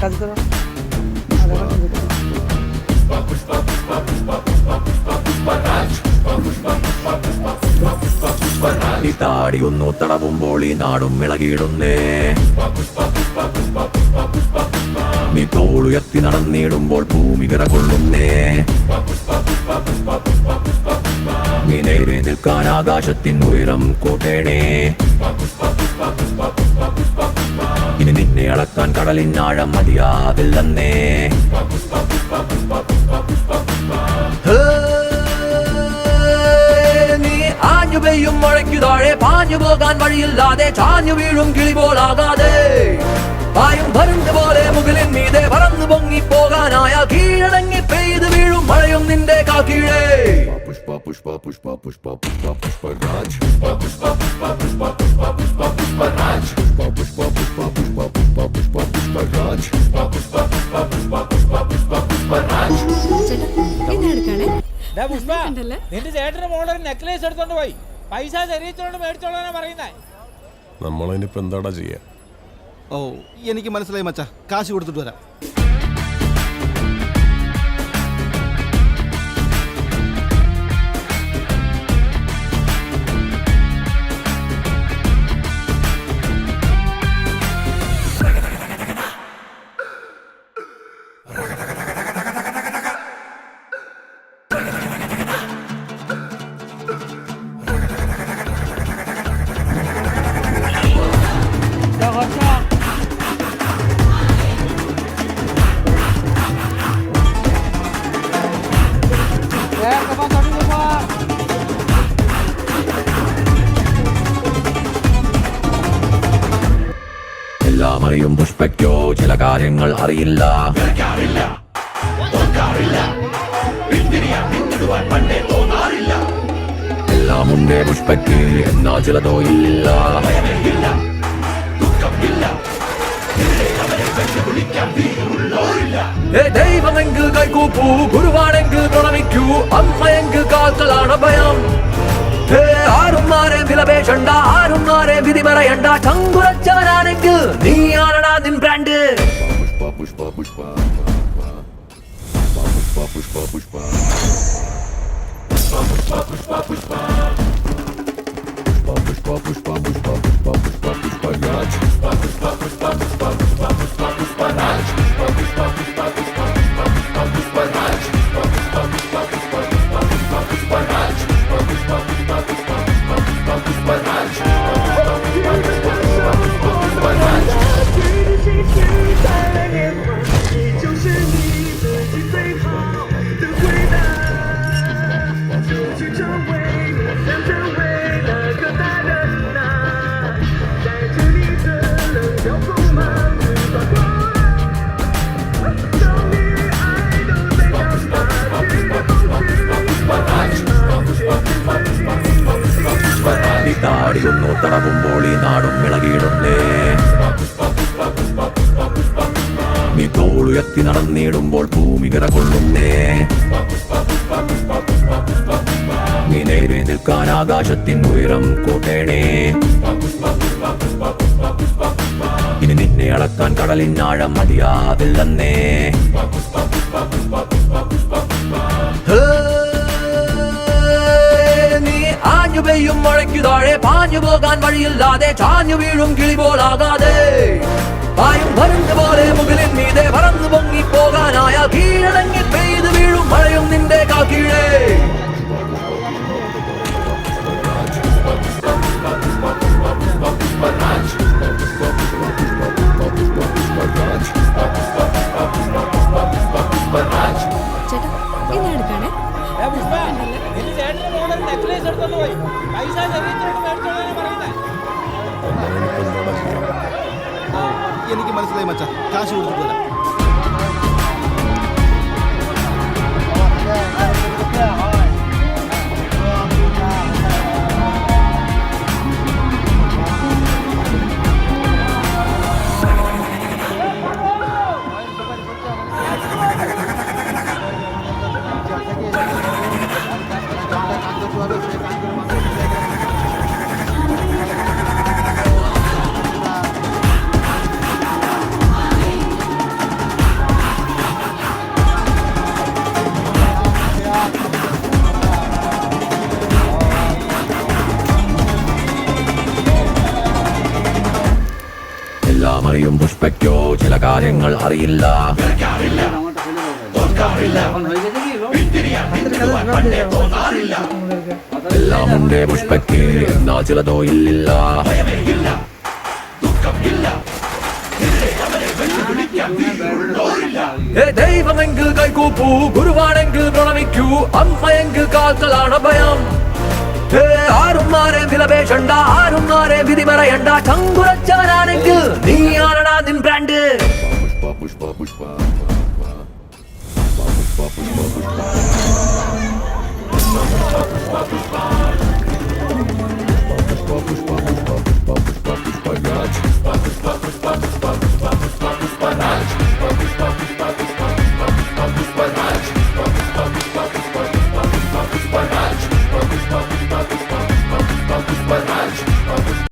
কাজ করো താടിയൊന്നു തടവുമ്പോൾ ഈ നാടും ഇളകിയിടുന്നേ. നീ തോളുയർത്തി നടന്നിടുമ്പോൾ ഭൂമി വിറകൊള്ളുന്നേ. നീ നേരെ നിൽക്കാൻ ആകാശത്തിൻ ഉയരം കൂട്ടേണേ. ഇനി നിന്നെ അളക്കാൻ കടലിനാഴം മതിയാവില്ലെന്നേ. നീ ആഞ്ഞു പെയ്യും മഴയ്ക്കു താഴെ പാഞ്ഞു പോകാൻ വഴിയില്ലാതെ ചാഞ്ഞു വീഴും കിളി പോലാകാതെ പായും പരുന്ത് പോലെ മുകളിൽ മീതെ പറന്നു പൊങ്ങി പോകാനായ കീഴടങ്ങി പെയ്ത് വീഴും മഴയും നിന്റെ കാക്കീഴേ. പുഷ്പ പുഷ്പ പുഷ്പ പുഷ്പ പുഷ്പ പുഷ്പരാജ് പുഷ്പ പുഷ്പ പുഷ്പ പുഷ്പ പുഷ്പ പുഷ്പ പുഷ്പരാജ് പുഷ്പ പുഷ്പ പുഷ്പ പുഷ്പ പുഷ്പ പുഷ്പ പുഷ്പരാജ് പുഷ്പ പുഷ്പ പുഷ്പ പുഷ്പ പുഷ്പ പുഷ്പ പുഷ്പരാജ്. നിന്റെ ചേട്ടന്റെ മോളെ നെക്ലേസ് എടുത്തോണ്ട് പോയി പൈസ ശരീരത്തോട് മേടിച്ചോളാനാ പറയുന്നേ. നമ്മളതിനിപ്പോ എന്താടാ ചെയ്യാ? ഓ എനിക്ക് മനസ്സിലായി മച്ചാ, കാശ് കൊടുത്തിട്ട് വരാം. എല്ലാം അറിയും പുഷ്പയ്ക്കോ ചില കാര്യങ്ങൾ അറിയില്ല. എല്ലാം ഉണ്ടേ പുഷ്പയ്ക്ക്, എന്നാ ചിലതോ ഇല്ല. ദൈവമെങ്കിൽ കൈകൂപ്പൂ, ഗുരുവാണെങ്കിൽ പ്രണമിക്കൂ, അമ്മയെങ്കിൽ കാൽക്കളാണ് ഭയം. ആരും ആരെ വിലപേശണ്ട, ആരും ആരെ വിധി പറയണ്ട, ചങ്കുറച്ചാനാണെങ്കിൽ നീയാണടാ നിൻ ബ്രാൻഡ്. പുഷ്പ പുഷ്പ പുഷ്പ പുഷ്പ പുഷ്പ പുഷ്പ പുഷ്പ പുഷ്പ പുഷ്പ പുഷ്പ പുഷ്പ പുഷ്പ പുഷ്പ പുഷ്പ പുഷ്പരാജ് പുഷ്പ പുഷ്പ പുഷ്പ പുഷ്പ പുഷ്പ പുഷ്പ പുഷ്പരാജ് പുഷ്പ പുഷ്പ പുഷ്പ പുഷ്പ പുഷ്പ പുഷ്പ പുഷ്പരാജ് പുഷ്പ പുഷ്പ പുഷ്പ പുഷ്പ പുഷ്പ പുഷ്പ പുഷ്പരാജ് പുഷ്പ പുഷ്പ പുഷ്പ പുഷ്പ പുഷ്പ പുഷ്പ പുഷ്പരാജ് താടിയൊന്നു തടവുമ്പോൾ ഈ നാടും ഇളകിയിടുന്നേ. നീ തോളുയർത്തി നടന്നിടുമ്പോൾ ഭൂമി വിറകൊള്ളുന്നേ. നീ നേരെ നിൽക്കാൻ ആകാശത്തിൻ ഉയരം കൂട്ടേണേ. ഇനി നിന്നെ അളക്കാൻ കടലിനാഴം മതിയാവില്ലെന്നേ. ആഞ്ഞു പെയ്യും മഴയ്ക്കു താഴെ പാഞ്ഞു പോകാൻ വഴിയില്ലാതെ ചാഞ്ഞു വീഴും കിളി പോലാകാതെ പായും പരുന്ത് പോലെ മുകളിൽ മീതെ പറന്നു പൊങ്ങി പോകാനായ കീഴടങ്ങി പെയ്ത് വീഴും മഴയും നിന്റെ കാക്കീഴേ. നിന്റെ ചേട്ടന്റെ മോളെ നെക്ലേസ് എടുത്തോണ്ട് പോയി പൈസ ശരീരത്തോട് മേടിച്ചോളാനാ പറയുന്നേ. നമ്മളതിനിപ്പോ എന്താടാ ചെയ്യാ? ഓ എനിക്ക് മനസ്സിലായി മച്ചാ, കാശ് കൊടുത്തിട്ട് വരാം. പുഷ്പയ്ക്കോ ചില കാര്യങ്ങൾ അറിയില്ല. എല്ലാം ഉണ്ട് പുഷ്പയ്ക്ക്, എന്നാൽ ചിലതോ ഇല്ലില്ല. ദൈവമെങ്കിൽ കൈകൂപ്പൂ, ഗുരുവാണെങ്കിൽ പ്രണമിക്കൂ, അമ്മയെങ്കിൽ കാൽക്കളാണ് ഭയം. ആരും ആരെ വിലപേശണ്ട, ആരും ആരെ വിധി പറയണ്ട. ചങ്കുറച്ചവനാണെങ്കിൽ നീയാണടാ നിൻ ബ്രാൻഡ്. പുഷ്പ പുഷ്പ പുഷ്പ പുഷ്പ പുഷ്പ പുഷ്പ പുഷ്പ